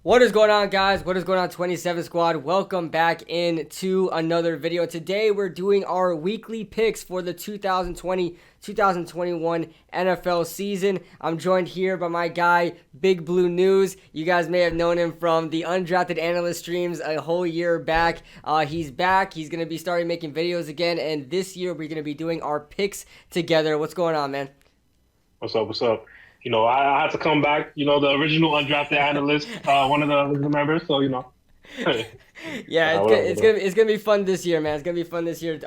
What is going on, guys? What is going on, 27 Squad? Welcome back into another video. Today, we're doing our weekly picks for the 2020-2021 NFL season. I'm joined here by my guy, Big Blue News. You guys may have known him from the Undrafted Analyst streams a whole year back. He's back. He's going to be starting making videos again, and this year, we're going to be doing our picks together. What's going on, man? What's up? What's up? I had to come back. The original undrafted analyst, one of the original members. So, Yeah, it's gonna be fun this year, man. It's gonna be fun this year.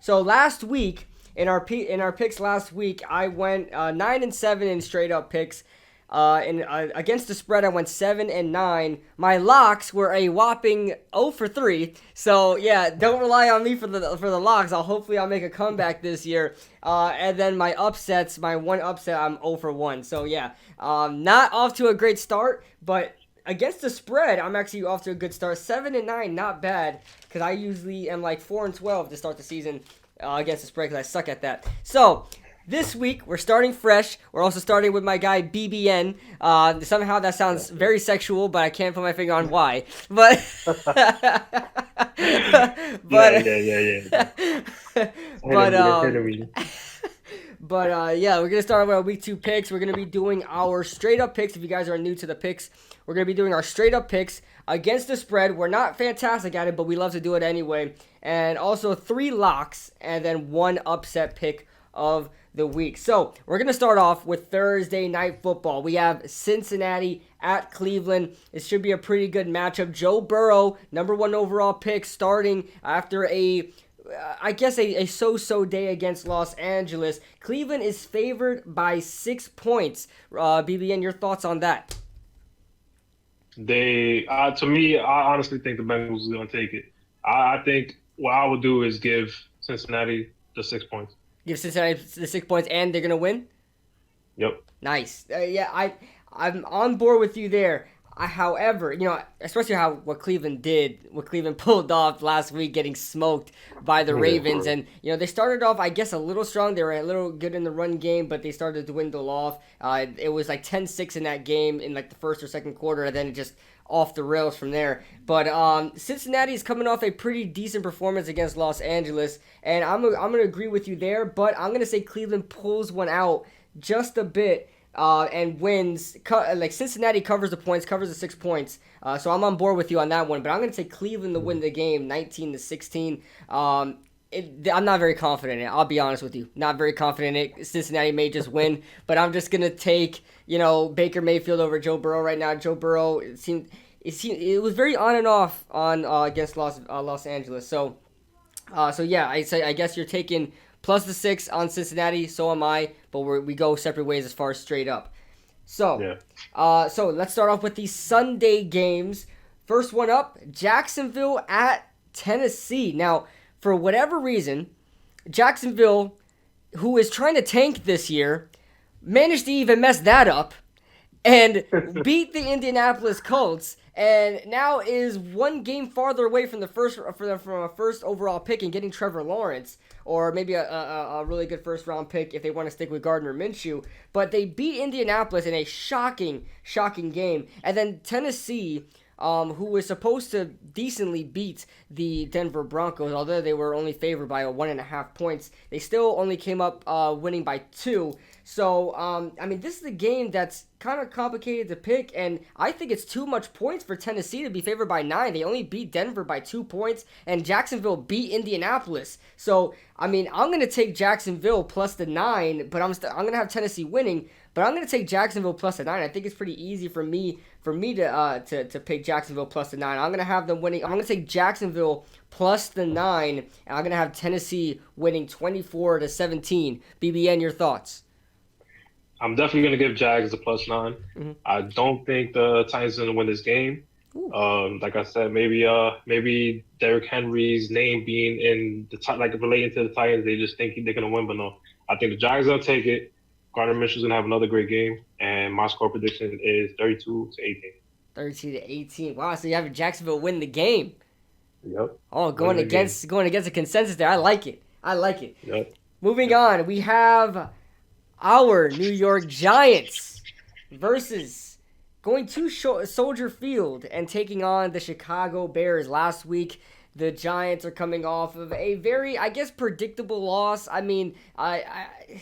So last week in our picks last week, I went 9-7 in straight up picks. Against the spread, I went 7-9. My locks were a whopping 0 for 3. So yeah, don't rely on me for the locks. Hopefully I'll make a comeback this year. And then my upsets, my one upset, I'm 0 for 1. So yeah, not off to a great start, but against the spread, I'm actually off to a good start. 7-9, not bad, because I usually am like 4-12 to start the season against the spread, because I suck at that. So this week, we're starting fresh. We're also starting with my guy, BBN. Somehow that sounds very sexual, but I can't put my finger on why. But, yeah. Yeah, we're going to start with our week 2 picks. We're going to be doing our straight up picks. If you guys are new to the picks, we're going to be doing our straight up picks against the spread. We're not fantastic at it, but we love to do it anyway. And also 3 locks and then 1 upset pick of the week. So we're going to start off with Thursday Night Football. We have Cincinnati at Cleveland. It should be a pretty good matchup. Joe Burrow, number 1 overall pick, starting after a so-so day against Los Angeles. Cleveland is favored by 6 points. BBN, your thoughts on that? To me, I honestly think the Bengals are going to take it. I think what I would do is give Cincinnati the 6 points. Give Cincinnati the 6 points, and they're gonna win. Yep. Nice. I'm on board with you there. However, especially what Cleveland pulled off last week, getting smoked by the Ravens, and they started off, I guess, a little strong. They were a little good in the run game, but they started to dwindle off. It was like 10-6 in that game in like the first or second quarter, and then it just off the rails from there. But Cincinnati is coming off a pretty decent performance against Los Angeles, and I'm gonna agree with you there. But I'm gonna say Cleveland pulls one out just a bit and wins. Like Cincinnati covers the points, covers the 6 points. So I'm on board with you on that one. But I'm gonna say Cleveland to win the game, 19-16. I'm not very confident in it. I'll be honest with you. Not very confident in it. Cincinnati may just win, but I'm just gonna take Baker Mayfield over Joe Burrow right now. Joe Burrow it was very on and off on against Los Angeles. So yeah, I guess you're taking plus the 6 on Cincinnati. So am I, but we go separate ways as far as straight up. So yeah. So let's start off with the Sunday games. First one up, Jacksonville at Tennessee. Now, for whatever reason, Jacksonville, who is trying to tank this year, managed to even mess that up and beat the Indianapolis Colts, and now is 1 game farther away from a first overall pick and getting Trevor Lawrence, or maybe a really good first round pick if they want to stick with Gardner Minshew. But they beat Indianapolis in a shocking game, and then Tennessee, who was supposed to decently beat the Denver Broncos, although they were only favored by 1.5 points, they still only came up winning by 2. So, this is a game that's kind of complicated to pick, and I think it's too much points for Tennessee to be favored by 9. They only beat Denver by 2 points, and Jacksonville beat Indianapolis. So, I'm going to take Jacksonville plus the 9, but I'm going to have Tennessee winning, but I'm going to take Jacksonville plus the 9. I think it's pretty easy for me to pick Jacksonville plus the 9. I'm going to have them winning. I'm going to take Jacksonville plus the 9, and I'm going to have Tennessee winning 24-17. BBN, your thoughts? I'm definitely going to give Jags the plus 9. Mm-hmm. I don't think the Titans are going to win this game. Like I said, maybe Derrick Henry's name being in relating to the Titans, they just think they're going to win, but no. I think the Jags are going to take it. Gardner Minshew's going to have another great game, and my score prediction is 32-18. 32-18. Wow, so you have Jacksonville win the game. Yep. Oh, going against the consensus there. I like it. Yep. Moving on, we have our New York Giants versus going to Soldier Field and taking on the Chicago Bears. Last week, the Giants are coming off of a very, I guess, predictable loss. I mean,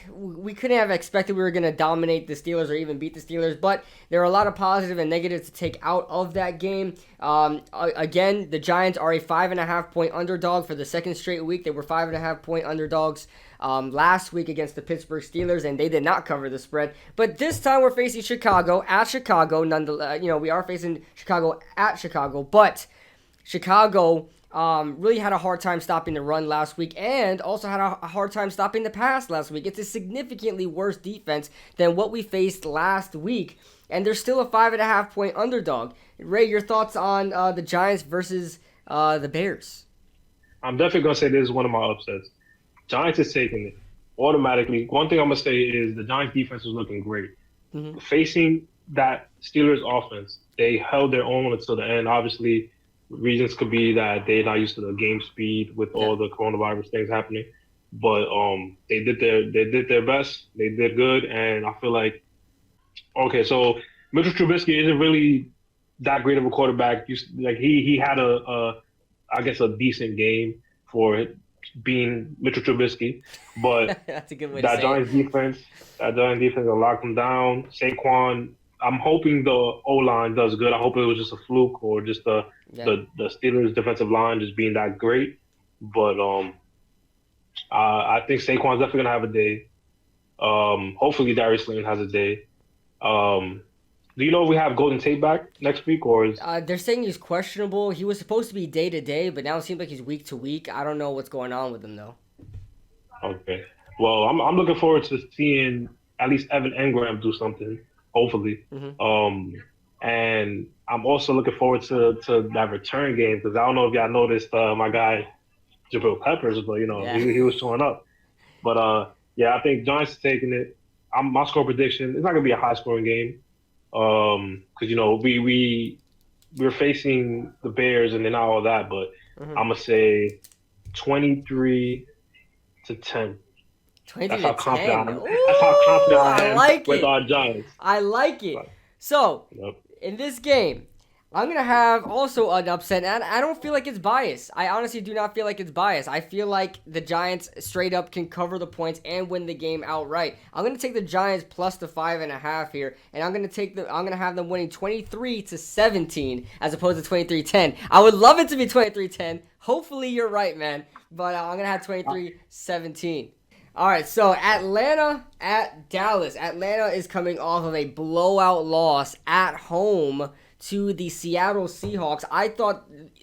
we couldn't have expected we were going to dominate the Steelers or even beat the Steelers, but there are a lot of positive and negatives to take out of that game. Again, the Giants are a 5.5-point underdog for the second straight week. They were 5.5-point underdogs last week against the Pittsburgh Steelers, and they did not cover the spread. But this time we're facing Chicago at Chicago. Nonetheless, we are facing Chicago at Chicago, but Chicago really had a hard time stopping the run last week and also had a hard time stopping the pass last week. It's a significantly worse defense than what we faced last week, and they're still a 5.5-point underdog. Ray, your thoughts on the Giants versus the Bears? I'm definitely going to say this is one of my upsets. Giants is taking it automatically. One thing I'm going to say is the Giants defense is looking great. Mm-hmm. Facing that Steelers offense, they held their own until the end. Obviously, reasons could be that they're not used to the game speed with all the coronavirus things happening, but they did their best. They did good, and I feel like so Mitchell Trubisky isn't really that great of a quarterback. He had I guess a decent game for being Mitchell Trubisky, but that's a good way that to say Giants defense will lock them down. Saquon, I'm hoping the O-line does good. I hope it was just a fluke or just the Steelers defensive line just being that great. But I think Saquon's definitely going to have a day. Hopefully Darius Slayton has a day. Do you know if we have Golden Tate back next week or is... They're saying he's questionable. He was supposed to be day to day, but now it seems like he's week to week. I don't know what's going on with him though. Okay. Well, I'm looking forward to seeing at least Evan Engram do something. Hopefully. Mm-hmm. And I'm also looking forward to that return game because I don't know if y'all noticed my guy Jabril Peppers, but he was showing up. But I think Giants is taking it. My score prediction, it's not gonna be a high scoring game. Because we're facing the Bears and then all that, but I'm gonna say 23-10. 23 That's to how 10. confident I am with our Giants. I like it. So, in this game, I'm going to have also an upset, and I don't feel like it's biased. I honestly do not feel like it's biased. I feel like the Giants straight up can cover the points and win the game outright. I'm going to take the Giants plus the 5.5 here, and I'm going to have them winning 23-17 as opposed to 23-10. I would love it to be 23-10. Hopefully you're right, man, but I'm going to have 23-17. All right, so Atlanta at Dallas. Atlanta is coming off of a blowout loss at home to the Seattle Seahawks. I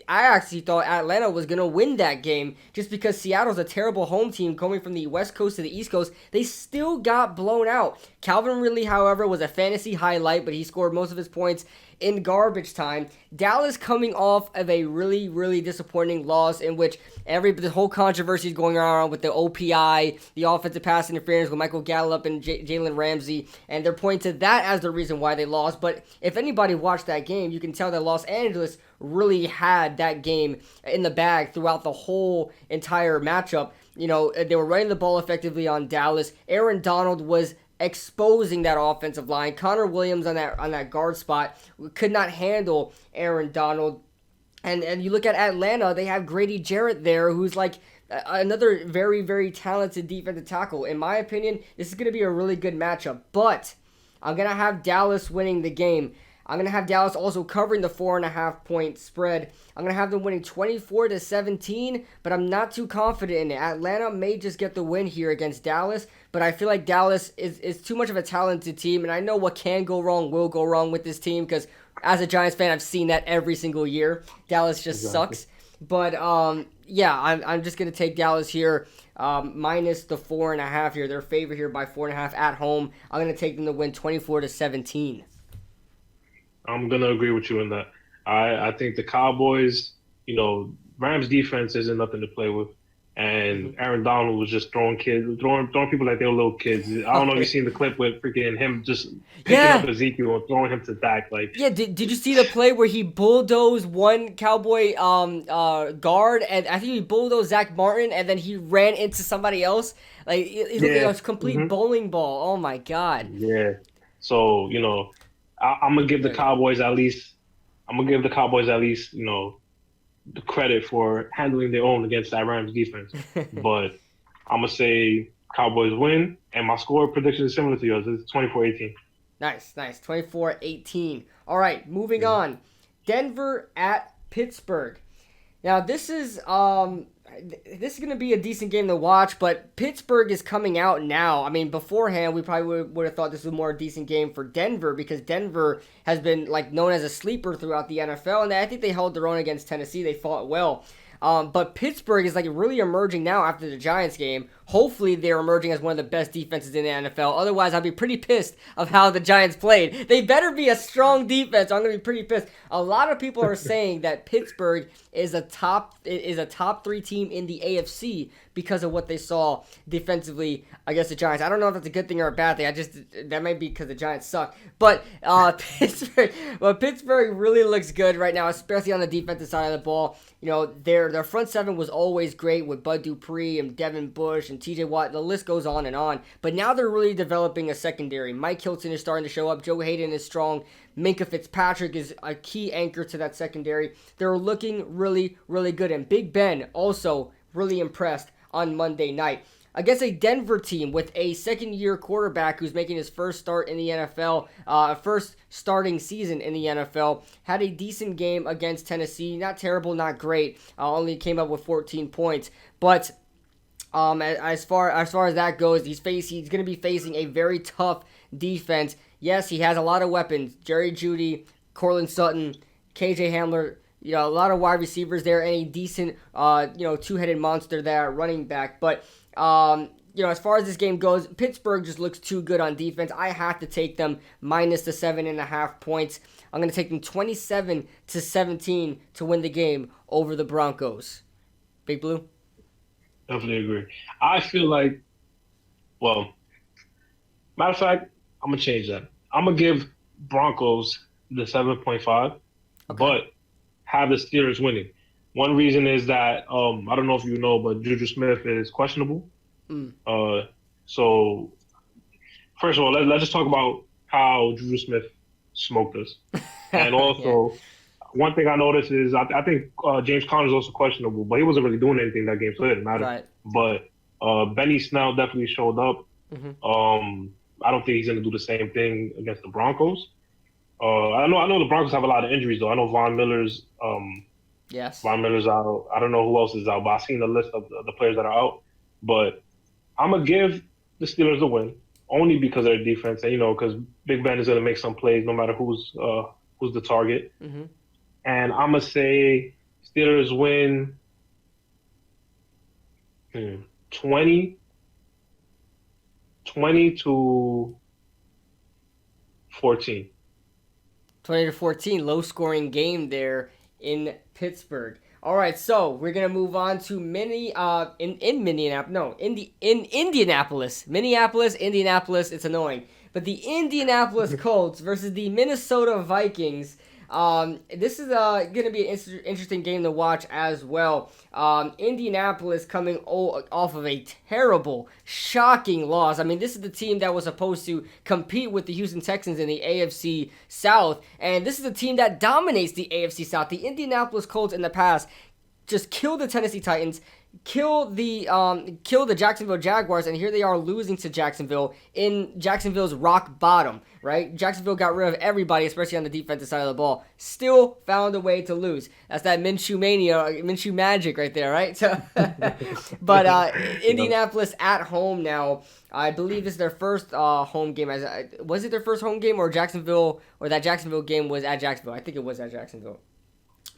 actually thought Atlanta was going to win that game just because Seattle's a terrible home team coming from the West Coast to the East Coast. They still got blown out. Calvin Ridley, however, was a fantasy highlight, but he scored most of his points in garbage time. Dallas coming off of a really, really disappointing loss in which the whole controversy is going around with the OPI, the offensive pass interference with Michael Gallup and Jalen Ramsey, and they're pointing to that as the reason why they lost. But if anybody watched that game, you can tell that Los Angeles really had that game in the bag throughout the whole entire matchup. They were running the ball effectively on Dallas. Aaron Donald was exposing that offensive line. Connor Williams on that guard spot could not handle Aaron Donald. And you look at Atlanta, they have Grady Jarrett there, who's like another very, very talented defensive tackle. In my opinion, this is going to be a really good matchup. But I'm going to have Dallas winning the game. I'm going to have Dallas also covering the 4.5-point spread. I'm going to have them winning 24-17, but I'm not too confident in it. Atlanta may just get the win here against Dallas, but I feel like Dallas is too much of a talented team, and I know what can go wrong will go wrong with this team because as a Giants fan, I've seen that every single year. Dallas just sucks. But, I'm just going to take Dallas here, minus the 4.5 here. They're favored here by 4.5 at home. I'm going to take them to win 24-17. I'm going to agree with you in that. I think the Cowboys, Rams defense isn't nothing to play with. And Aaron Donald was just throwing people like they were little kids. I don't know if you've seen the clip with freaking him just picking up Ezekiel and throwing him to Dak. Did you see the play where he bulldozed one Cowboy guard, and I think he bulldozed Zach Martin, and then he ran into somebody else? It looked like a complete bowling ball. Oh my God. Yeah. So, I'm gonna give the There you Cowboys at least. I'm gonna give the Cowboys at least, the credit for handling their own against that Rams defense. go. But I'm gonna say Cowboys win, and my score prediction is similar to yours. It's 24-18. Nice, nice. 24-18. All right, moving on. Denver at Pittsburgh. Now this is going to be a decent game to watch, but Pittsburgh is coming out now. I mean, beforehand we probably would have thought this was a more decent game for Denver because Denver has been like known as a sleeper throughout the NFL, and I think they held their own against Tennessee. They fought well. But Pittsburgh is like really emerging now after the Giants game. Hopefully they're emerging as one of the best defenses in the NFL. Otherwise, I'll be pretty pissed of how the Giants played. They better be a strong defense. I'm gonna be pretty pissed. A lot of people are saying that Pittsburgh is a top 3 team in the AFC because of what they saw defensively against the Giants. I don't know if that's a good thing or a bad thing. That might be because the Giants suck. But Pittsburgh really looks good right now, especially on the defensive side of the ball. You know, their front seven was always great with Bud Dupree and Devin Bush and TJ Watt. The list goes on and on. But now they're really developing a secondary. Mike Hilton is starting to show up. Joe Hayden is strong. Minka Fitzpatrick is a key anchor to that secondary. They're looking really, really good. And Big Ben also really impressed on Monday night. Against a Denver team with a second-year quarterback who's making his first start in the NFL, first starting season in the NFL, had a decent game against Tennessee. Not terrible, not great. Only came up with 14 points. But as far as that goes, he's going to be facing a very tough defense. Yes, he has a lot of weapons. Jerry Jeudy, Cortland Sutton, KJ Hamler. You know, a lot of wide receivers there, and a decent, two-headed monster there, running back. But as far as this game goes, Pittsburgh just looks too good on defense. I have to take them minus the 7.5 points. I'm going to take them 27-17 to win the game over the Broncos. Big Blue? Definitely agree. I feel like, well, matter of fact, I'm going to change that. I'm going to give Broncos the 7.5, but have the Steelers winning. One reason is that, I don't know if you know, but Juju Smith is questionable. So, first of all, let's just talk about how Juju Smith smoked us. And also, one thing I noticed is I think James Conner is also questionable, but he wasn't really doing anything that game, so it didn't matter. Right. But Benny Snell definitely showed up. Mm-hmm. I don't think he's going to do the same thing against the Broncos. I know the Broncos have a lot of injuries, though. I know Von Miller's Yes. Von Miller's out. I don't know who else is out, but I've seen the list of the players that are out. But I'm going to give the Steelers the win, only because of their defense. And, because Big Ben is going to make some plays no matter who's the target. Mm-hmm. And I'm going to say Steelers win 20 to 14. 20-14, low-scoring game there in Pittsburgh. All right, so we're gonna move on to Indianapolis. Indianapolis. It's annoying, but the Indianapolis Colts versus the Minnesota Vikings. This is gonna be an interesting game to watch as well. Indianapolis coming off of a terrible, shocking loss. I mean, this is the team that was supposed to compete with the Houston Texans in the AFC South, and this is the team that dominates the AFC South. The Indianapolis Colts in the past just killed the Tennessee Titans, killed the Jacksonville Jaguars, and here they are losing to Jacksonville in Jacksonville's rock bottom, right? Jacksonville got rid of everybody, especially on the defensive side of the ball. Still found a way to lose. That's that Minshew mania, Minshew magic right there, right? So, but Indianapolis at home now. I believe this is their first home game. Was it their first home game, or that Jacksonville game was at Jacksonville? I think it was at Jacksonville.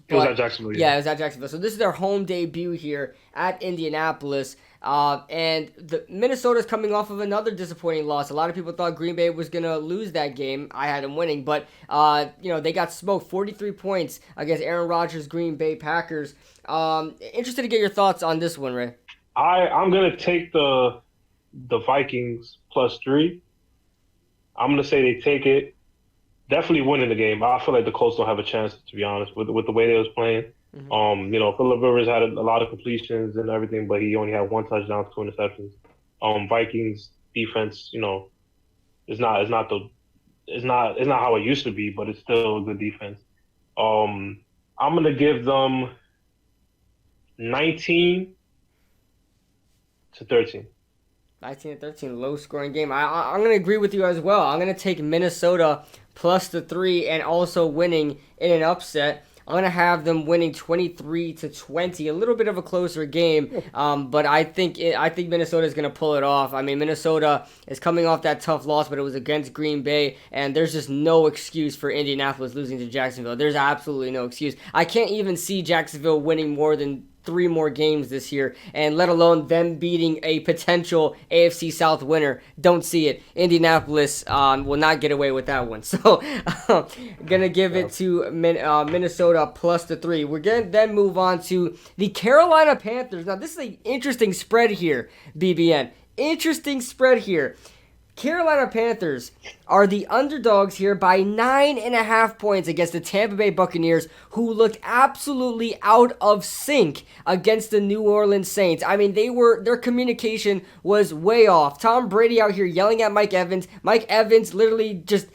It was at Jacksonville. Yeah, it was at Jacksonville. So this is their home debut here at Indianapolis. And the Minnesota's coming off of another disappointing loss. A lot of people thought Green Bay was going to lose that game. I had them winning. But, they got smoked. 43 points against Aaron Rodgers' Green Bay Packers. Interested to get your thoughts on this one, Ray. I'm going to take the Vikings +3. I'm going to say they take it. Definitely winning the game. I feel like the Colts don't have a chance, to be honest, with the way they was playing. Mm-hmm. Phillip Rivers had a lot of completions and everything, but he only had 1 touchdown, 2 interceptions. Vikings defense, it's not it's not how it used to be, but it's still a good defense. I'm gonna give them 19-13. 19-13, low scoring game. I'm going to agree with you as well. I'm going to take Minnesota plus the 3 and also winning in an upset. I'm going to have them winning 23-20, a little bit of a closer game, but I think Minnesota is going to pull it off. I mean, Minnesota is coming off that tough loss, but it was against Green Bay, and there's just no excuse for Indianapolis losing to Jacksonville. There's absolutely no excuse. I can't even see Jacksonville winning more than 3 more games this year, and let alone them beating a potential AFC South winner. Don't see it. Indianapolis will not get away with that one. So, gonna give it to Minnesota plus the 3. We're gonna then move on to the Carolina Panthers. Now, this is an interesting spread here, BBN. Interesting spread here. Carolina Panthers are the underdogs here by 9.5 points against the Tampa Bay Buccaneers, who looked absolutely out of sync against the New Orleans Saints. I mean, their communication was way off. Tom Brady out here yelling at Mike Evans. Mike Evans literally just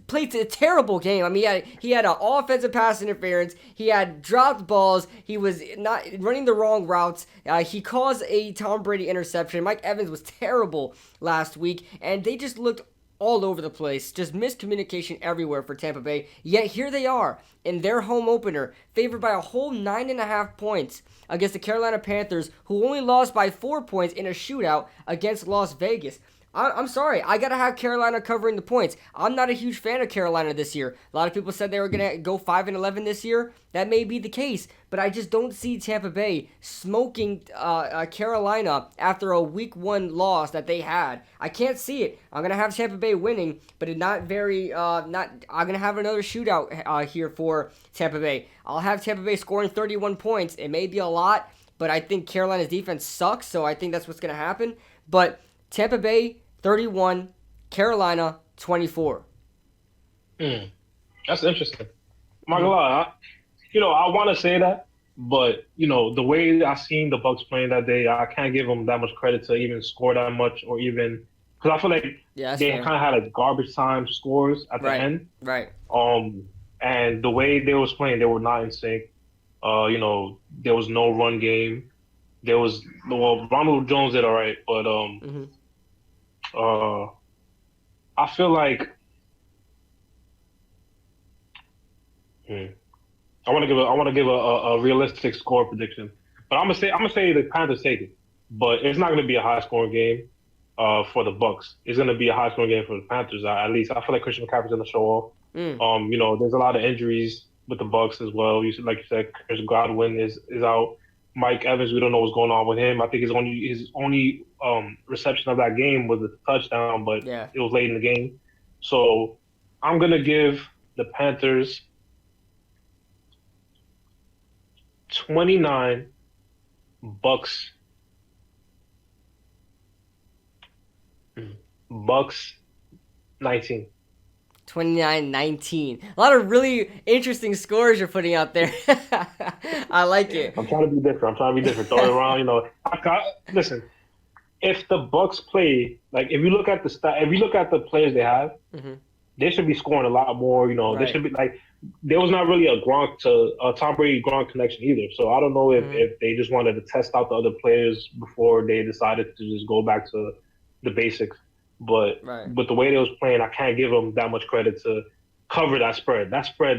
played a terrible game. I mean, he had an offensive pass interference. He had dropped balls. He was not running the wrong routes. He caused a Tom Brady interception. Mike Evans was terrible last week, and they just looked all over the place. Just miscommunication everywhere for Tampa Bay. Yet here they are in their home opener, favored by a whole 9.5 points against the Carolina Panthers, who only lost by 4 points in a shootout against Las Vegas. I'm sorry. I got to have Carolina covering the points. I'm not a huge fan of Carolina this year. A lot of people said they were going to go 5-11 this year. That may be the case, but I just don't see Tampa Bay smoking Carolina after a week 1 loss that they had. I can't see it. I'm going to have Tampa Bay winning, but I'm going to have another shootout here for Tampa Bay. I'll have Tampa Bay scoring 31 points. It may be a lot, but I think Carolina's defense sucks, so I think that's what's going to happen. But Tampa Bay 31, Carolina 24. That's interesting. I'm not gonna lie. I want to say that, but the way I seen the Bucks playing that day, I can't give them that much credit to even score that much, or even because I feel like they kind of had like garbage time scores at the end. Right. And the way they was playing, they were not in sync. There was no run game. Ronald Jones did all right, but I feel like I want to give a realistic score prediction, but I'm gonna say the Panthers take it, but it's not gonna be a high scoring game for the Bucks. It's gonna be a high scoring game for the Panthers. At least I feel like Christian McCaffrey's gonna show off. There's a lot of injuries with the Bucks as well. Like you said, Chris Godwin is out. Mike Evans, we don't know what's going on with him. I think his only reception of that game was a touchdown, but it was late in the game. So I'm gonna give the Panthers 29, Bucks 19. 29-19. A lot of really interesting scores you're putting out there. I like it. I'm trying to be different. Throw it around. Listen. If the Bucks play, like if you look at the players they have, they should be scoring a lot more. They should be like there was not really a Tom Brady Gronk connection either. So I don't know if they just wanted to test out the other players before they decided to just go back to the basics. But with the way they was playing, I can't give them that much credit to cover that spread. That spread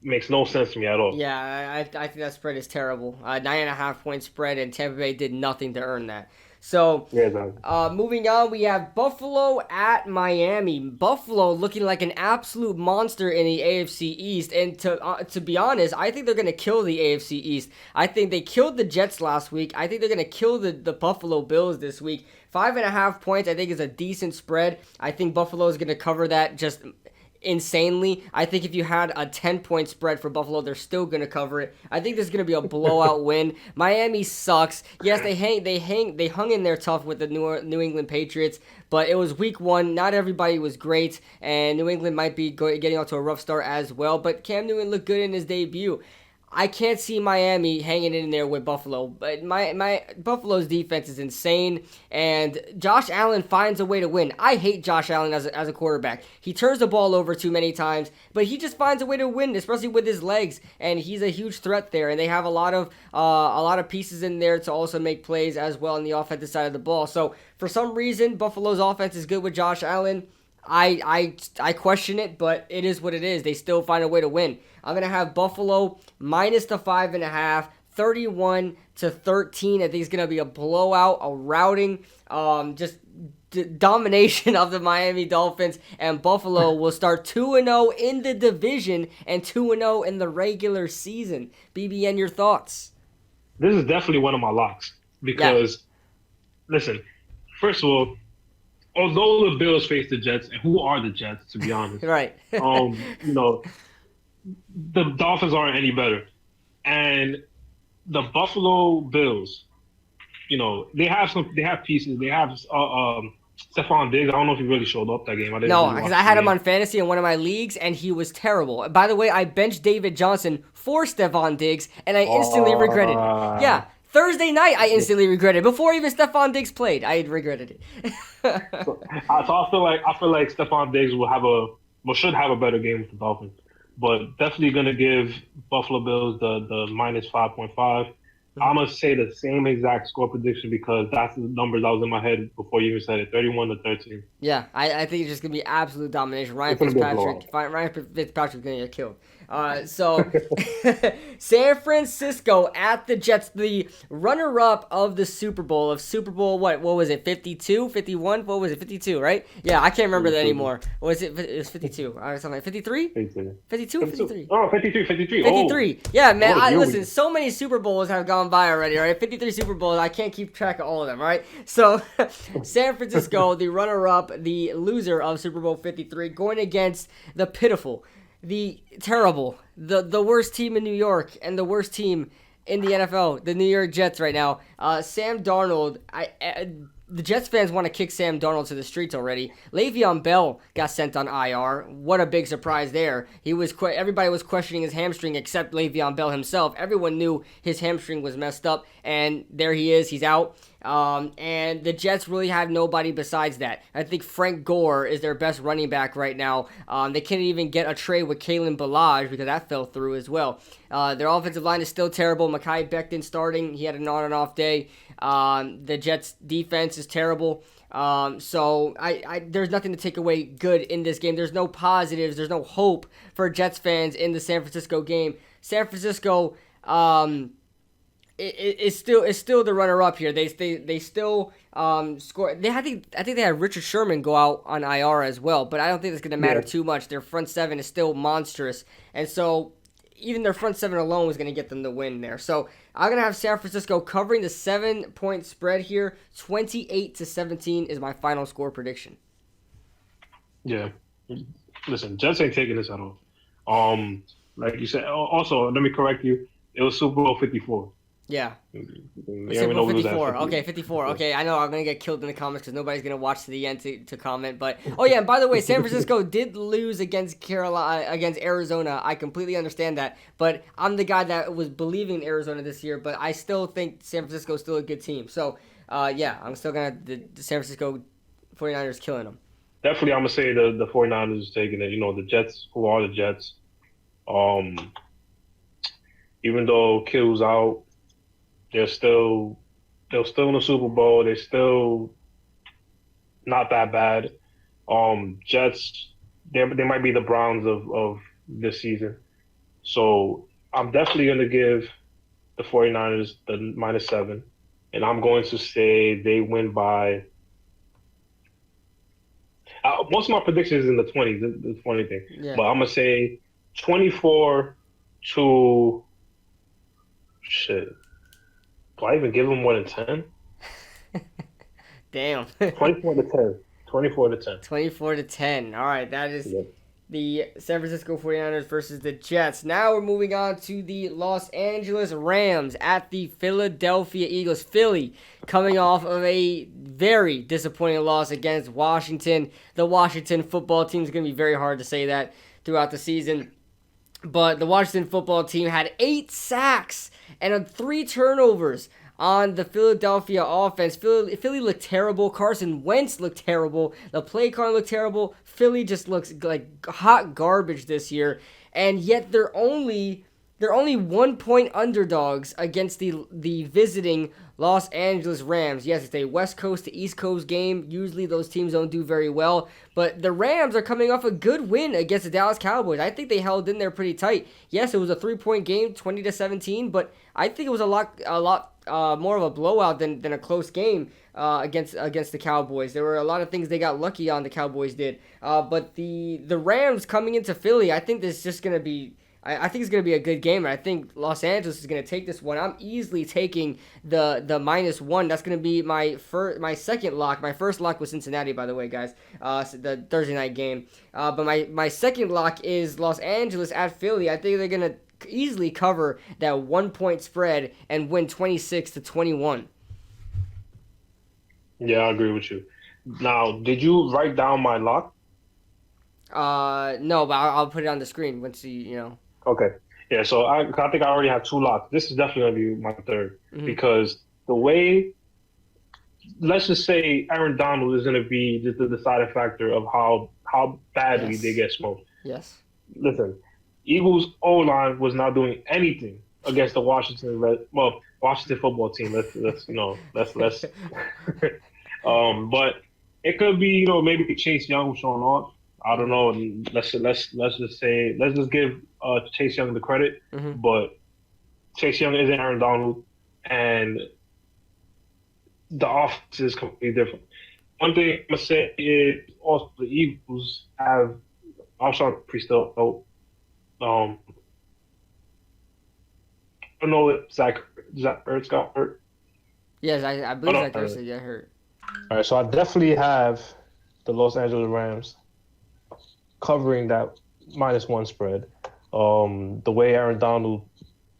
makes no sense to me at all. Yeah, I think that spread is terrible. 9.5 point spread, and Tampa Bay did nothing to earn that. So, moving on, we have Buffalo at Miami. Buffalo looking like an absolute monster in the AFC East. And to be honest, I think they're going to kill the AFC East. I think they killed the Jets last week. I think they're going to kill the Buffalo Bills this week. 5.5 points, I think, is a decent spread. I think Buffalo is going to cover that just insanely. I think if you had a 10-point spread for Buffalo, they're still going to cover it. I think this is going to be a blowout win. Miami sucks. Yes, they hung in there tough with the New England Patriots, but it was week 1. Not everybody was great, and New England might be getting off to a rough start as well, but Cam Newton looked good in his debut. I can't see Miami hanging in there with Buffalo, but my Buffalo's defense is insane, and Josh Allen finds a way to win. I hate Josh Allen as a quarterback. He turns the ball over too many times, but he just finds a way to win, especially with his legs, and he's a huge threat there. And they have a lot of pieces in there to also make plays as well on the offensive side of the ball. So for some reason, Buffalo's offense is good with Josh Allen. I question it, but it is what it is. They still find a way to win. I'm gonna have Buffalo minus the 5.5, 31-13. I think it's gonna be a blowout, a routing, domination of the Miami Dolphins, and Buffalo will start 2-0 in the division and 2-0 in the regular season. BBN, your thoughts? This is definitely one of my locks because, listen, first of all, although the Bills face the Jets, and who are the Jets, to be honest? Right. The Dolphins aren't any better. And the Buffalo Bills, they have pieces. They have Stephon Diggs. I don't know if he really showed up that game. No, because I had him on fantasy in one of my leagues, and he was terrible. By the way, I benched David Johnson for Stephon Diggs, and I instantly regretted it. Yeah. Thursday night, I instantly regretted it. Before even Stephon Diggs played, I regretted it. So I feel like Stephon Diggs should have a better game with the Dolphins, but definitely gonna give Buffalo Bills the minus 5.5. I'm gonna say the same exact score prediction because that's the numbers that was in my head before you even said it. 31-13. Yeah, I think it's just gonna be absolute domination. Ryan Fitzpatrick's gonna get killed. So San Francisco at the Jets, the runner-up of the Super Bowl, what was it, 52, 51? What was it, 52, right? Yeah, I can't remember that anymore. What was it? It was 52. Something like 53? 52 or 53? Oh, 53. 53. Oh. Yeah, man, listen, so many Super Bowls have gone by already, right? 53 Super Bowls, I can't keep track of all of them, right? So San Francisco, the runner-up, the loser of Super Bowl 53, going against the pitiful, the terrible, the worst team in New York and the worst team in the NFL, the New York Jets right now. Sam Darnold, the Jets fans want to kick Sam Darnold to the streets already. Le'Veon Bell got sent on IR. What a big surprise there. Everybody was questioning his hamstring except Le'Veon Bell himself. Everyone knew his hamstring was messed up, and there he is. He's out. And the Jets really have nobody besides that. I think Frank Gore is their best running back right now. They can't even get a trade with Kalen Ballage because that fell through as well. Their offensive line is still terrible. Mekhi Becton starting. He had an on and off day. The Jets defense is terrible. So there's nothing to take away good in this game. There's no positives. There's no hope for Jets fans in the San Francisco game. San Francisco, it's still the runner up here. They still score. I think they had Richard Sherman go out on IR as well, but I don't think it's going to matter too much. Their front seven is still monstrous, and so even their front seven alone was going to get them the win there. So I'm going to have San Francisco covering the 7-point spread here. 28-17 is my final score prediction. Yeah, listen, Jets ain't taking this at all. Like you said, also let me correct you. It was Super Bowl 54. Yeah. Super Bowl 54. Okay, 54. Okay, I know I'm going to get killed in the comments because nobody's going to watch to the end to comment. But, oh yeah, and by the way, San Francisco did lose against Arizona. I completely understand that. But I'm the guy that was believing in Arizona this year. But I still think San Francisco is still a good team. So, yeah, I'm still going to the San Francisco 49ers killing them. Definitely, I'm going to say the 49ers taking it. The Jets, who are the Jets. Even though Kill's out, they're still in the Super Bowl. They're still not that bad. Jets, they might be the Browns of this season. So I'm definitely going to give the 49ers the -7. And I'm going to say they win by most of my predictions is in the 20s. The funny thing. Yeah. But I'm going to say 24 to shit. Do I even give them more than 10? Damn. 24 to 10. 24 to 10. 24 to 10. All right, that is the San Francisco 49ers versus the Jets. Now we're moving on to the Los Angeles Rams at the Philadelphia Eagles. Philly coming off of a very disappointing loss against Washington. The Washington football team is going to be very hard to say that throughout the season. But the Washington football team had 8 sacks and 3 turnovers on the Philadelphia offense. Philly looked terrible. Carson Wentz looked terrible. The play calling looked terrible. Philly just looks like hot garbage this year, and yet they're only 1 point underdogs against the visiting Los Angeles Rams. Yes, it's a West Coast to East Coast game. Usually those teams don't do very well, but the Rams are coming off a good win against the Dallas Cowboys. I think they held in there pretty tight. Yes, it was a 3-point game, 20-17, but I think it was a lot more of a blowout than a close game against the Cowboys. There were a lot of things they got lucky on. The Cowboys did, but the Rams coming into Philly, I think this is just gonna be. I think it's going to be a good game, and I think Los Angeles is going to take this one. I'm easily taking the -1. That's going to be my second lock. My first lock was Cincinnati, by the way, guys. The Thursday night game. But my second lock is Los Angeles at Philly. I think they're going to easily cover that 1 point spread and win 26-21. Yeah, I agree with you. Now, did you write down my lock? No, but I'll put it on the screen once you. Okay. Yeah, so I think I already have 2 locks. This is definitely going to be my third because the way, let's just say Aaron Donald is going to be just the deciding factor of how badly they get smoked. Yes. Listen, Eagles O-line was not doing anything against the Washington football team. Let's but it could be, maybe Chase Young was showing off. I don't know. Let's just give Chase Young the credit, but Chase Young isn't Aaron Donald, and the offense is completely different. One thing I'm gonna say is also the Eagles have Alshon Priest out. I don't know if Zach Ertz got hurt. Yes, I believe Zach Ertz got hurt. All right, so I definitely have the Los Angeles Rams covering that -1 spread. The way Aaron Donald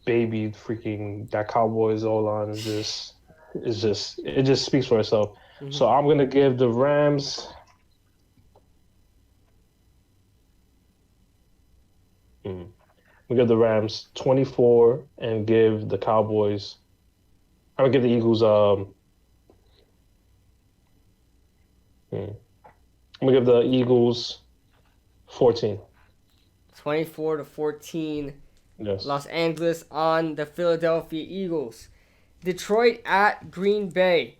babied freaking that Cowboys O-line it just speaks for itself. So I'm gonna give the Rams. We give the Rams 24 and give the Cowboys. I'm gonna give the Eagles. I'm gonna give the Eagles 14. 24-14. Yes. Los Angeles on the Philadelphia Eagles. Detroit at Green Bay.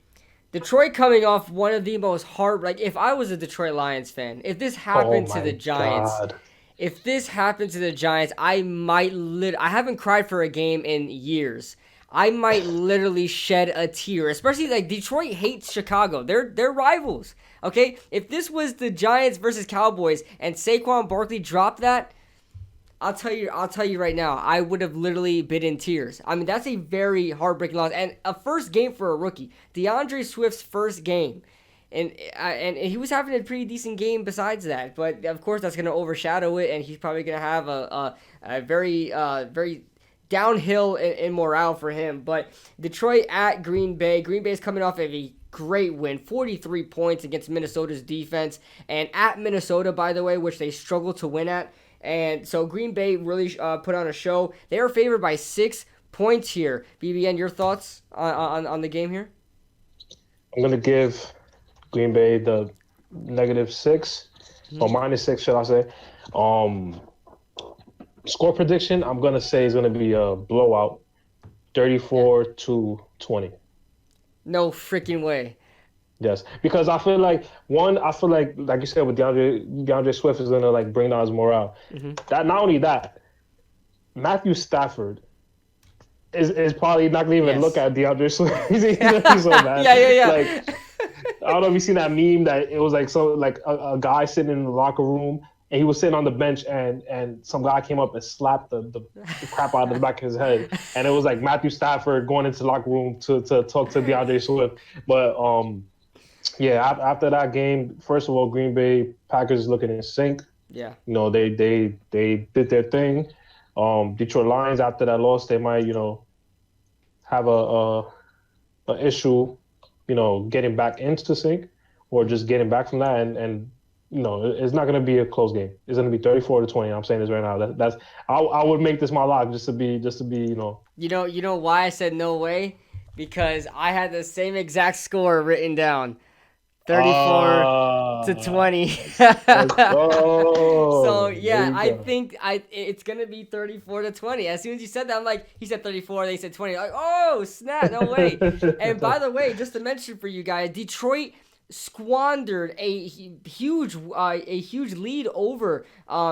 Detroit coming off one of the most if I was a Detroit Lions fan, if this happened to the Giants, I might I haven't cried for a game in years. I might literally shed a tear, especially Detroit hates Chicago. They're rivals. Okay? If this was the Giants versus Cowboys and Saquon Barkley dropped that, I'll tell you right now, I would have literally been in tears. I mean, that's a very heartbreaking loss and a first game for a rookie. DeAndre Swift's first game. And he was having a pretty decent game besides that, but of course that's going to overshadow it, and he's probably going to have a very downhill in morale for him. But Detroit at Green Bay. Green Bay is coming off of a great win, 43 points against Minnesota's defense, and at Minnesota, by the way, which they struggled to win at. And so Green Bay really put on a show. They are favored by 6 points here. BBN, your thoughts on the game here? I'm gonna give Green Bay the -6 or -6, should I say? Score prediction, I'm gonna say is gonna be a blowout, 34-20. No freaking way. Yes, because I feel like you said with DeAndre Swift is gonna bring down his morale. That not only that, Matthew Stafford is probably not gonna even look at DeAndre Swift. He's so mad. Yeah. I don't know if you seen that meme that it was a guy sitting in the locker room and he was sitting on the bench and some guy came up and slapped the crap out of the back of his head, and it was like Matthew Stafford going into the locker room to talk to DeAndre Swift. But yeah, after that game, first of all, Green Bay Packers looking in sync. Yeah. They did their thing. Detroit Lions after that loss, they might have a issue, getting back into sync or just getting back from that. And it's not going to be a close game. It's going to be 34-20. I'm saying this right now. That's I would make this my lock just to be You know why I said no way? Because I had the same exact score written down. 34-20. Let's go. So There yeah, you I go. think it's gonna be 34-20. As soon as you said that, I'm like, he said 34, they said 20. Like, oh snap, no way. And by the way, just to mention for you guys, Detroit squandered a huge lead over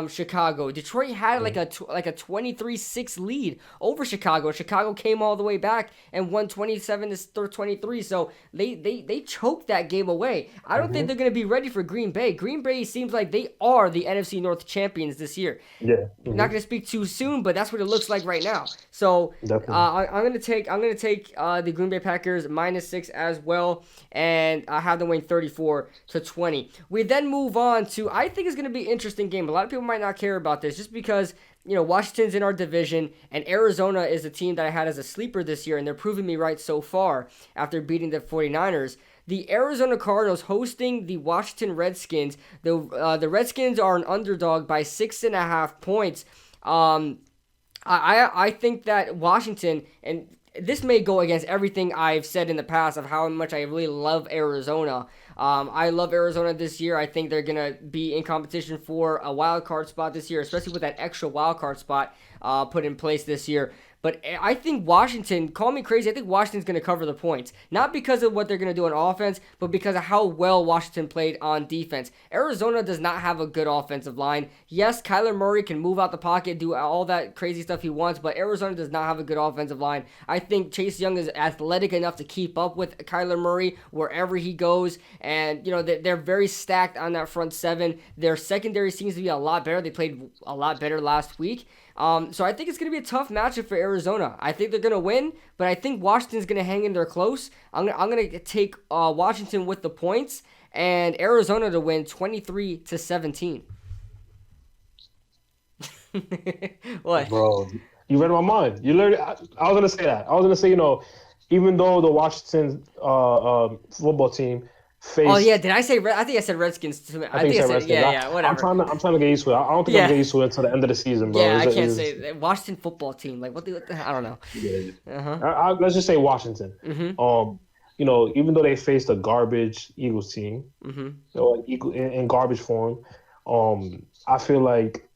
Chicago. Detroit had like a 23-6 lead over Chicago. Chicago came all the way back and won 27-23. So they choked that game away. I don't think they're going to be ready for Green Bay. Green Bay seems like they are the NFC North champions this year. Yeah. Not going to speak too soon, but that's what it looks like right now. So I'm going to take the Green Bay Packers -6 as well, and I have them win 34-20. We then move on to, I think it's going to be an interesting game. A lot of people might not care about this just because, Washington's in our division, and Arizona is a team that I had as a sleeper this year, and they're proving me right so far after beating the 49ers. The Arizona Cardinals hosting the Washington Redskins. The Redskins are an underdog by 6.5 points. I think that Washington, and this may go against everything I've said in the past of how much I really love Arizona. I love Arizona this year. I think they're going to be in competition for a wild card spot this year, especially with that extra wild card spot put in place this year. But I think Washington, call me crazy, I think Washington's going to cover the points. Not because of what they're going to do on offense, but because of how well Washington played on defense. Arizona does not have a good offensive line. Yes, Kyler Murray can move out the pocket, do all that crazy stuff he wants, but Arizona does not have a good offensive line. I think Chase Young is athletic enough to keep up with Kyler Murray wherever he goes, and they're very stacked on that front seven. Their secondary seems to be a lot better. They played a lot better last week. So I think it's going to be a tough matchup for Arizona. I think they're going to win, but I think Washington's going to hang in there close. I'm going to take Washington with the points and Arizona to win 23-17. What? Bro, you read my mind. You literally, I was going to say that. I was going to say, even though the Washington football team faced. Oh yeah, did I say? I think I said Redskins too. I think I said Redskins. Yeah, whatever. I'm trying to get used to it. I don't think I'm gonna get used to it until the end of the season, bro. Yeah, I can't say Washington football team. Like what the I don't know. Yeah. Let's just say Washington. Even though they faced a garbage Eagles team, in garbage form, I feel like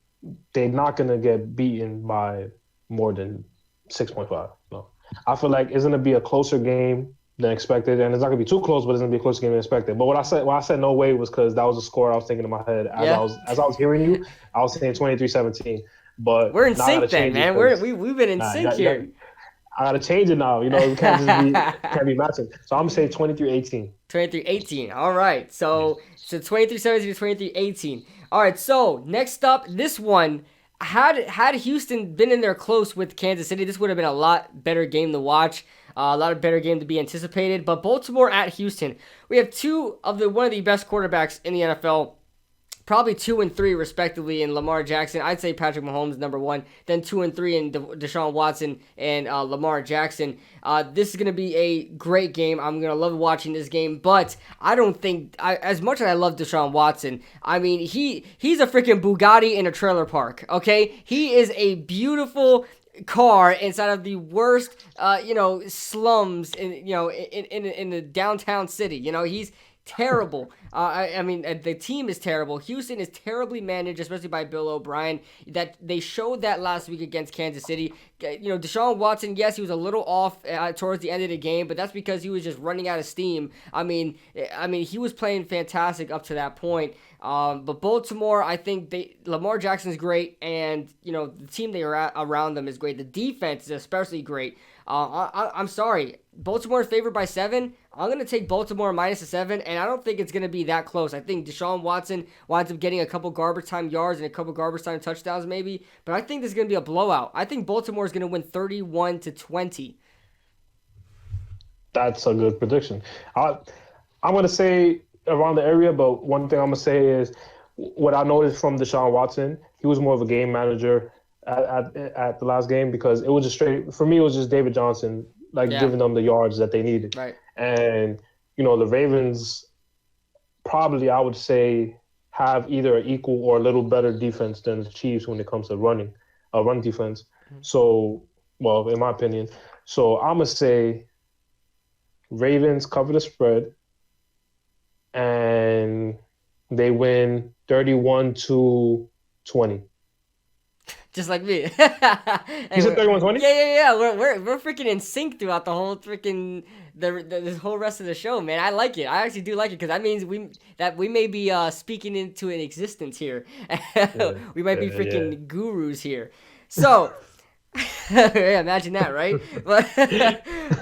they're not gonna get beaten by more than 6.5. No, I feel like it's gonna be a closer game than expected, and it's not gonna be too close, but it's gonna be a closer game than expected. But when I said no way was because that was the score I was thinking in my head as I was hearing you. I was saying 23-17. But we're in sync then, man. We've been in sync here. I gotta change it now. We can't just can't be matching. So I'm gonna say 23-18. 23-18. All right. So 23-17 to 23-18. All right. So next up, this one. Had Houston been in there close with Kansas City, this would have been a lot better game to watch, a lot better game to be anticipated. But Baltimore at Houston, we have one of the best quarterbacks in the NFL, probably 2 and 3 respectively in Lamar Jackson. I'd say Patrick Mahomes number 1, then 2 and 3 in Deshaun Watson and Lamar Jackson. This is going to be a great game. I'm going to love watching this game, but I don't think, as much as I love Deshaun Watson, I mean, he's a freaking Bugatti in a trailer park, okay? He is a beautiful car inside of the worst, slums in the downtown city. He's terrible. I mean, the team is terrible. Houston is terribly managed, especially by Bill O'Brien. That they showed that last week against Kansas City. Deshaun Watson, yes, he was a little off towards the end of the game, but that's because he was just running out of steam. I mean, he was playing fantastic up to that point. But Baltimore, I think Lamar Jackson's great, and the team they are around them is great. The defense is especially great. I'm sorry, Baltimore favored by 7. I'm going to take Baltimore -7, and I don't think it's going to be that close. I think Deshaun Watson winds up getting a couple garbage time yards and a couple garbage time touchdowns maybe, but I think this is going to be a blowout. I think Baltimore is going to win 31-20. That's a good prediction. I'm going to say around the area, but one thing I'm going to say is what I noticed from Deshaun Watson, he was more of a game manager at the last game because it was just straight, for me, it was just David Johnson, giving them the yards that they needed. Right. And, the Ravens probably, I would say, have either an equal or a little better defense than the Chiefs when it comes to run defense. So, well, in my opinion, so I'm gonna say Ravens cover the spread and they win 31-20. Just like me. You said 31-20? Yeah. We're freaking in sync throughout the whole freaking this whole rest of the show, man. I like it. I actually do like it because that means we may be speaking into an existence here. We might be freaking gurus here. So. Yeah, imagine that, right? But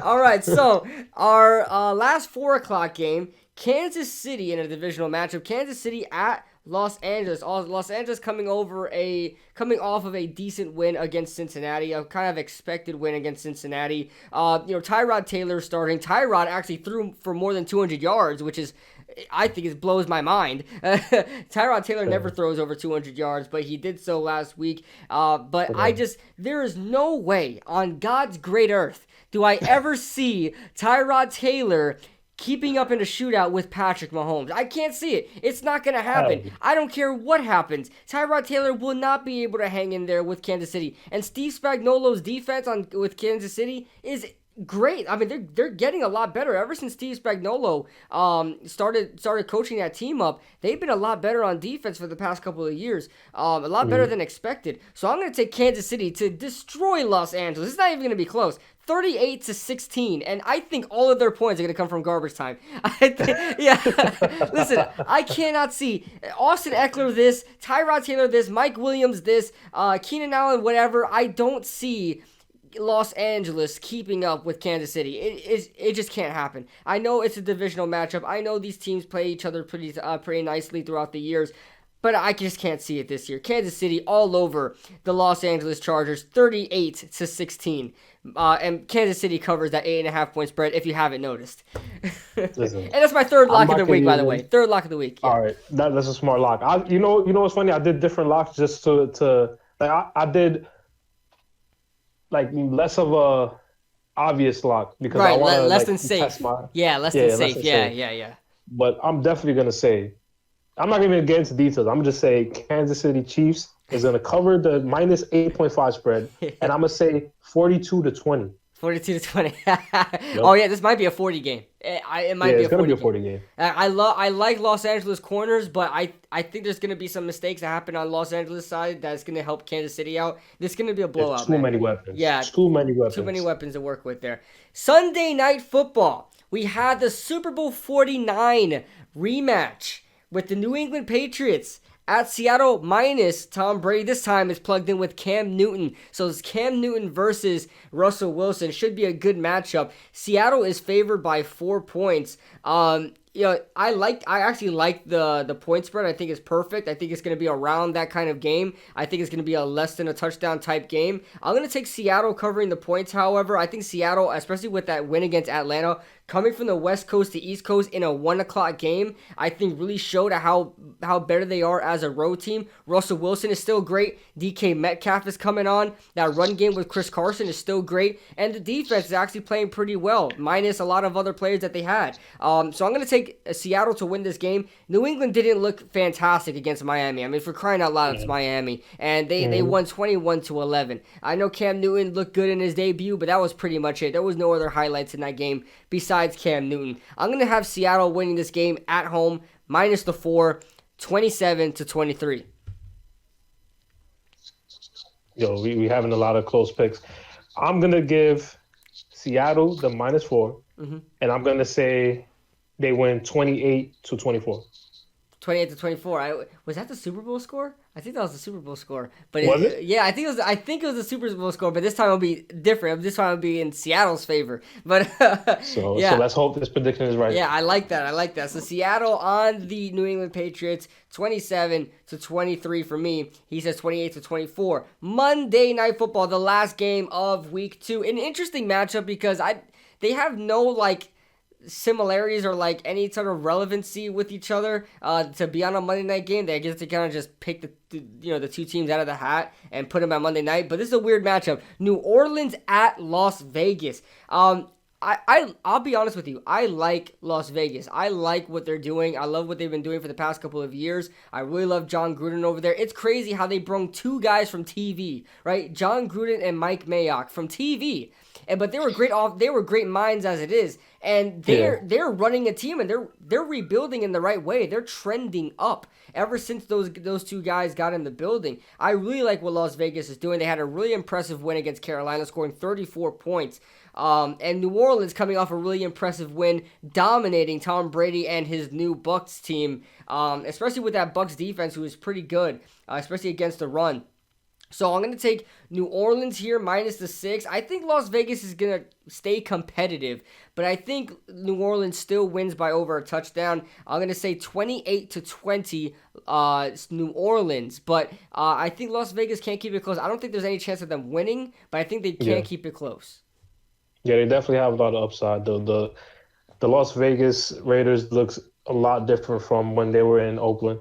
all right, so our last 4 o'clock game, Kansas City in a divisional matchup. Kansas City at Los Angeles. Los Angeles coming off of a decent win against Cincinnati, a kind of expected win against Cincinnati. Tyrod Taylor starting. Tyrod actually threw for more than 200 yards, which is, I think, it blows my mind. Tyrod Taylor never throws over 200 yards, but he did so last week. But there is no way on God's great earth do I ever see Tyrod Taylor keeping up in a shootout with Patrick Mahomes. I can't see it. It's not going to happen. I don't care what happens. Tyrod Taylor will not be able to hang in there with Kansas City. And Steve Spagnuolo's defense with Kansas City is great. I mean, they're getting a lot better ever since Steve Spagnuolo started coaching that team up. They've been a lot better on defense for the past couple of years, a lot better than expected. So I'm going to take Kansas City to destroy Los Angeles. It's not even going to be close. 38-16, and I think all of their points are going to come from garbage time. Listen, I cannot see Austin Eckler this, Tyrod Taylor this, Mike Williams this, Keenan Allen whatever. I don't see Los Angeles keeping up with Kansas City. It just can't happen. I know it's a divisional matchup. I know these teams play each other pretty nicely throughout the years, but I just can't see it this year. Kansas City all over the Los Angeles Chargers, 38-16. And Kansas City covers that 8.5-point spread, if you haven't noticed. Listen, and that's my third lock of the week, by the way. Third lock of the week. Yeah. All right, that's a smart lock. You know what's funny? I did different locks just to I did like less of a obvious lock because I want to less than safe. Less than safe. Yeah. But I'm definitely gonna say, I'm not going to get into details. I'm just say Kansas City Chiefs is going to cover the minus 8.5 spread, and I'm going to say 42-20. 42-20. Yep. Oh yeah, this might be a 40 game. It might be a 40 game. It's going to be a 40 game. I like Los Angeles corners, but I think there's going to be some mistakes that happen on Los Angeles side that's going to help Kansas City out. This is going to be a blowout. Too many weapons. Yeah, too many weapons. Too many weapons to work with there. Sunday Night Football. We had the Super Bowl 49 rematch with the New England Patriots at Seattle minus Tom Brady. This time it's plugged in with Cam Newton. So it's Cam Newton versus Russell Wilson. Should be a good matchup. Seattle is favored by 4 points. I actually like the point spread. I think it's perfect. I think it's going to be around that kind of game. I think it's going to be a less than a touchdown type game. I'm going to take Seattle covering the points, however. I think Seattle, especially with that win against Atlanta, coming from the West Coast to East Coast in a 1 o'clock game, I think really showed how better they are as a road team. Russell Wilson is still great. DK Metcalf is coming on. That run game with Chris Carson is still great. And the defense is actually playing pretty well, minus a lot of other players that they had. So I'm going to take Seattle to win this game. New England didn't look fantastic against Miami. I mean, for crying out loud, it's Miami. And they won 21-11. I know Cam Newton looked good in his debut, but that was pretty much it. There was no other highlights in that game besides Cam Newton. I'm going to have Seattle winning this game at home, minus the 4, 27-23. Yo, we having a lot of close picks. I'm going to give Seattle the minus 4, and I'm going to say they win 28-24. 28-24. Was that the Super Bowl score? I think that was the Super Bowl score. But was it? Yeah, I think it was the Super Bowl score. But this time it'll be different. This time it'll be in Seattle's favor. But so let's hope this prediction is right. Yeah, I like that. So Seattle on the New England Patriots, 27-23 for me. He says 28-24. Monday Night Football, the last game of Week 2. An interesting matchup because they have no similarities or any sort of relevancy with each other to be on a Monday night game. They get to kind of just pick the two teams out of the hat and put them at Monday night. But this is a weird matchup. New Orleans at Las Vegas. I'll be honest with you. I like Las Vegas. I like what they're doing. I love what they've been doing for the past couple of years. I really love John Gruden over there. It's crazy how they brung two guys from TV, right? John Gruden and Mike Mayock from TV. But they were great they were great minds as it is. And they're running a team, and they're rebuilding in the right way. They're trending up ever since those two guys got in the building. I really like what Las Vegas is doing. They had a really impressive win against Carolina, scoring 34 points. And New Orleans coming off a really impressive win, dominating Tom Brady and his new Bucs team, especially with that Bucs defense, who is pretty good, especially against the run. So I'm going to take New Orleans here, minus the 6. I think Las Vegas is going to stay competitive, but I think New Orleans still wins by over a touchdown. I'm going to say 28-20 New Orleans, but I think Las Vegas can't keep it close. I don't think there's any chance of them winning, but I think they can keep it close. Yeah, they definitely have a lot of upside. The Las Vegas Raiders looks a lot different from when they were in Oakland,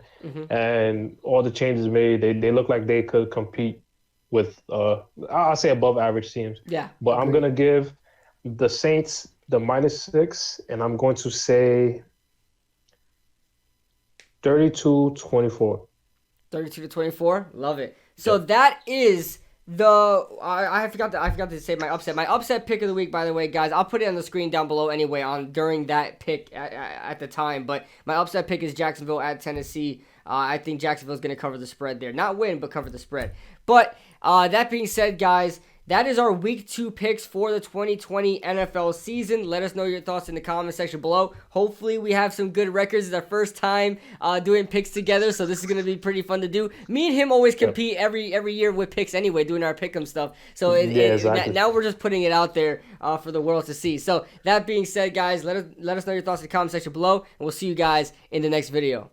and all the changes made. They look like they could compete with I'll say above average teams. Yeah, but agreed. I'm gonna give the Saints the minus 6, and I'm going to say 32-24. 32-24, love it. So that is. I forgot to say my upset. My upset pick of the week, by the way, guys. I'll put it on the screen down below anyway during that pick at the time. But my upset pick is Jacksonville at Tennessee. I think Jacksonville's going to cover the spread there. Not win, but cover the spread. But that being said, guys, that is our Week 2 picks for the 2020 NFL season. Let us know your thoughts in the comment section below. Hopefully, we have some good records. It's our first time doing picks together, so this is going to be pretty fun to do. Me and him always compete every year with picks anyway, doing our pick'em stuff. So exactly. Now we're just putting it out there for the world to see. So that being said, guys, let us know your thoughts in the comment section below, and we'll see you guys in the next video.